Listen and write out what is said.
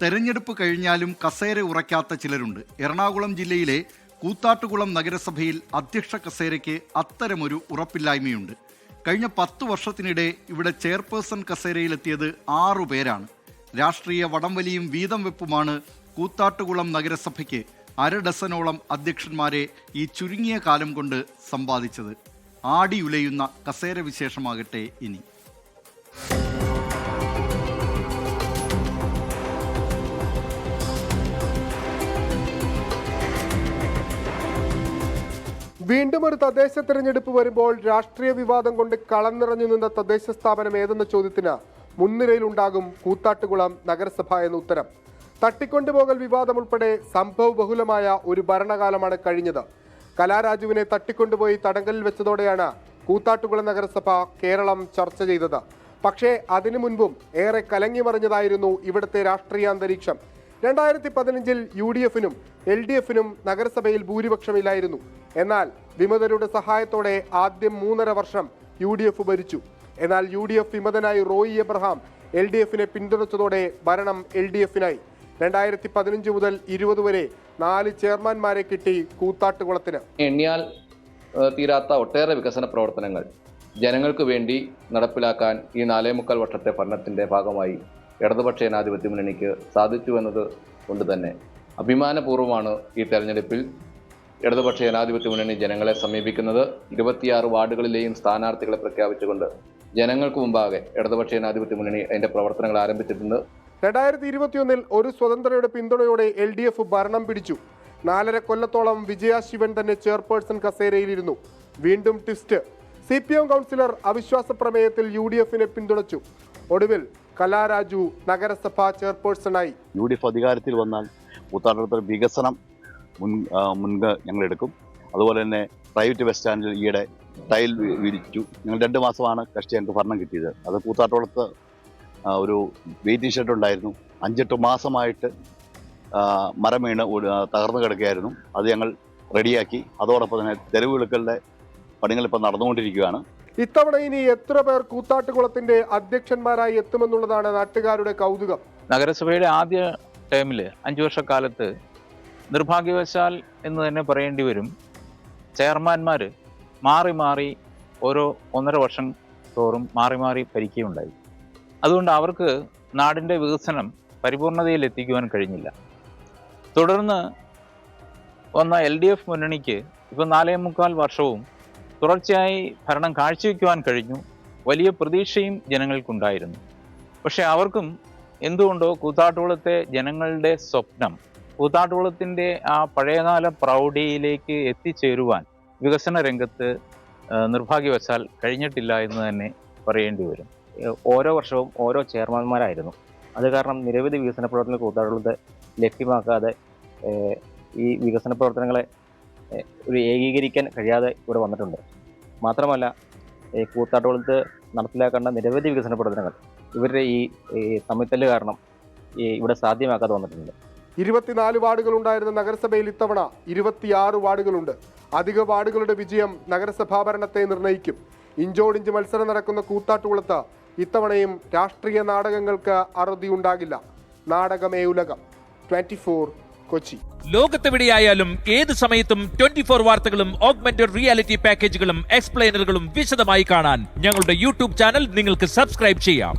തെരഞ്ഞെടുപ്പ് കഴിഞ്ഞാലും കസേര ഉറയ്ക്കാത്ത ചിലരുണ്ട്. എറണാകുളം ജില്ലയിലെ കൂത്താട്ടുകുളം നഗരസഭയിൽ അധ്യക്ഷ കസേരയ്ക്ക് അത്തരമൊരു ഉറപ്പില്ലായ്മയുണ്ട്. കഴിഞ്ഞ 10 വർഷത്തിനിടെ ഇവിടെ ചെയർപേഴ്സൺ കസേരയിലെത്തിയത് 6 പേരാണ്. രാഷ്ട്രീയ വടംവലിയും വീതം വെപ്പുമാണ് കൂത്താട്ടുകുളം നഗരസഭയ്ക്ക് 1/2 ഡസനോളം അധ്യക്ഷന്മാരെ ഈ ചുരുങ്ങിയ കാലം കൊണ്ട് സമ്പാദിച്ചത്. ആടിയുലയുന്ന കസേര വിശേഷമാകട്ടെ ഇനി. വീണ്ടും ഒരു തദ്ദേശ തെരഞ്ഞെടുപ്പ് വരുമ്പോൾ രാഷ്ട്രീയ വിവാദം കൊണ്ട് കളം നിറഞ്ഞു നിന്ന തദ്ദേശ സ്ഥാപനം ഏതെന്ന ചോദ്യത്തിന് മുൻനിരയിലുണ്ടാകും കൂത്താട്ടുകുളം നഗരസഭ എന്ന ഉത്തരം. തട്ടിക്കൊണ്ടുപോകൽ വിവാദം ഉൾപ്പെടെ സംഭവ ബഹുലമായ ഒരു ഭരണകാലമാണ് കഴിഞ്ഞത്. കലാരാജുവിനെ തട്ടിക്കൊണ്ടുപോയി തടങ്കലിൽ വെച്ചതോടെയാണ് കൂത്താട്ടുകുളം നഗരസഭ കേരളം ചർച്ച ചെയ്തത്. പക്ഷേ അതിനു മുൻപും ഏറെ കലങ്ങി മറിഞ്ഞതായിരുന്നു ഇവിടുത്തെ രാഷ്ട്രീയ അന്തരീക്ഷം. 2015 UDF-നും LDF-നും നഗരസഭയിൽ ഭൂരിപക്ഷമില്ലായിരുന്നു. എന്നാൽ വിമതരുടെ സഹായത്തോടെ ആദ്യം 3.5 വർഷം UDF ഭരിച്ചു. എന്നാൽ UDF വിമതനായി റോയി എബ്രഹാം LDF-നെ പിന്തുണച്ചതോടെ ഭരണം LDF-നായി. 2015 മുതൽ 20 വരെ 4 ചെയർമാൻമാരെ കിട്ടി കൂത്താട്ടുകുളത്തിന്. എണ്ണിയാൽ തീരാത്ത ഒട്ടേറെ വികസന പ്രവർത്തനങ്ങൾ ജനങ്ങൾക്ക് വേണ്ടി നടപ്പിലാക്കാൻ ഈ 4.25 വർഷത്തെ ഭരണത്തിന്റെ ഭാഗമായി ഇടതുപക്ഷ ജനാധിപത്യ മുന്നണിക്ക് സാധിച്ചു എന്നത് കൊണ്ട് തന്നെ അഭിമാനപൂർവ്വമാണ് ഈ തെരഞ്ഞെടുപ്പിൽ ഇടതുപക്ഷ ജനാധിപത്യ മുന്നണി ജനങ്ങളെ സമീപിക്കുന്നത്. 26 വാർഡുകളിലെയും സ്ഥാനാർത്ഥികളെ പ്രഖ്യാപിച്ചുകൊണ്ട് ജനങ്ങൾക്ക് മുമ്പാകെ ഇടതുപക്ഷ ജനാധിപത്യ മുന്നണി അതിന്റെ പ്രവർത്തനങ്ങൾ ആരംഭിച്ചിട്ടുണ്ട്. 2021 ഒരു സ്വതന്ത്രയുടെ പിന്തുണയോടെ LDF ഭരണം പിടിച്ചു. 4.5 കൊല്ലത്തോളം വിജയ ശിവൻ തന്നെ ചെയർപേഴ്സൺ കസേരയിലിരുന്നു. വീണ്ടും ട്വിസ്റ്റ്. CPM കൗൺസിലർ അവിശ്വാസ പ്രമേയത്തിൽ UDF-നെ പിന്തുണച്ചു. ഒടുവിൽ കലാരാജു നഗരസഭാ ചെയർപേഴ്സണായി. UDF അധികാരത്തിൽ വന്നാൽ കൂത്താട്ടുകുളത്തെ വികസനം മുൻകൈ ഞങ്ങൾ എടുക്കും. അതുപോലെ തന്നെ പ്രൈവറ്റ് ബസ് സ്റ്റാൻഡിൽ ഈയിടെ ടൈൽ വിരിച്ചു. ഞങ്ങൾ 2 മാസമാണ് കഷ്ടി ഞങ്ങൾക്ക് ഭരണം കിട്ടിയത്. അത് കൂത്താട്ടുകുളത്ത് ഒരു വെയിറ്റിംഗ് ഷെഡ് ഉണ്ടായിരുന്നു. 5-8 മാസമായിട്ട് മരം വീണ് തകർന്നു കിടക്കുകയായിരുന്നു. അത് ഞങ്ങൾ റെഡിയാക്കി. അതോടൊപ്പം തന്നെ തെരുവുകളുടെ പണികൾ ഇപ്പോൾ നടന്നുകൊണ്ടിരിക്കുകയാണ്. ഇത്തവണ ഇനി എത്ര പേർ കൂത്താട്ടുകുളത്തിന്റെ അധ്യക്ഷന്മാരായി എത്തുമെന്നുള്ളതാണ് നാട്ടുകാരുടെ കൗതുകം. നഗരസഭയുടെ ആദ്യ ടേമിൽ 5 വർഷക്കാലത്ത് നിർഭാഗ്യവശാൽ എന്ന് തന്നെ പറയേണ്ടി വരും, ചെയർമാൻമാർ മാറി മാറി ഓരോ 1.5 വർഷം തോറും മാറി മാറി ഭരിക്കുകയുണ്ടായി. അതുകൊണ്ട് അവർക്ക് നാടിൻ്റെ വികസനം പരിപൂർണതയിൽ എത്തിക്കുവാൻ കഴിഞ്ഞില്ല. തുടർന്ന് വന്ന LDF മുന്നണിക്ക് ഇപ്പോൾ 4.25 വർഷവും തുടർച്ചയായി ഭരണം കാഴ്ചവെക്കുവാൻ കഴിഞ്ഞു. വലിയ പ്രതീക്ഷയും ജനങ്ങൾക്കുണ്ടായിരുന്നു. പക്ഷെ അവർക്കും എന്തുകൊണ്ടോ കൂത്താട്ടുകുളത്തെ ജനങ്ങളുടെ സ്വപ്നം, കൂത്താട്ടുകുളത്തിൻ്റെ ആ പഴയകാല പ്രൗഢിയിലേക്ക് എത്തിച്ചേരുവാൻ വികസന രംഗത്ത് നിർഭാഗ്യവശാൽ കഴിഞ്ഞിട്ടില്ല എന്ന് തന്നെ പറയേണ്ടി വരും. ഓരോ വർഷവും ഓരോ ചെയർമാൻമാരായിരുന്നു. അത് കാരണം നിരവധി വികസന പ്രവർത്തനങ്ങൾ കൂത്താട്ടുകുളത്ത് ലഭ്യമാക്കാതെ ഈ വികസന പ്രവർത്തനങ്ങളെ ഒരു ഏകീകരിക്കാൻ കഴിയാതെ ഇവിടെ വന്നിട്ടുണ്ട്. മാത്രമല്ല കൂത്താട്ടുകുളത്ത് നടപ്പിലാക്കേണ്ട നിരവധി വികസന പ്രവർത്തനങ്ങൾ ഇവരുടെ ഈ തമ്മിത്തല്ല് കാരണം ഇവിടെ സാധ്യമാക്കാതെ വന്നിട്ടുണ്ട്. 24 വാർഡുകൾ ഉണ്ടായിരുന്ന നഗരസഭയിൽ ഇത്തവണ 26 വാർഡുകളുണ്ട്. അധിക വാർഡുകളുടെ വിജയം നഗരസഭാ ഭരണത്തെ നിർണ്ണയിക്കും. ഇഞ്ചോടിഞ്ച് മത്സരം നടക്കുന്ന കൂത്താട്ടുകുളത്ത് ഇത്തവണയും രാഷ്ട്രീയ നാടകങ്ങൾക്ക് അറുതിയുണ്ടാകില്ല. നാടകമേ ഉലകം. 24 കൊച്ചി. ലോകത്തെവിടെയായാലും ഏത് സമയത്തും 24 വാർത്തകളും ഓഗ്മെന്റഡ് റിയാലിറ്റി പാക്കേജുകളും എക്സ്പ്ലെയിനറുകളും വിശദമായി കാണാൻ ഞങ്ങളുടെ YouTube ചാനൽ നിങ്ങൾക്ക് സബ്സ്ക്രൈബ് ചെയ്യാം.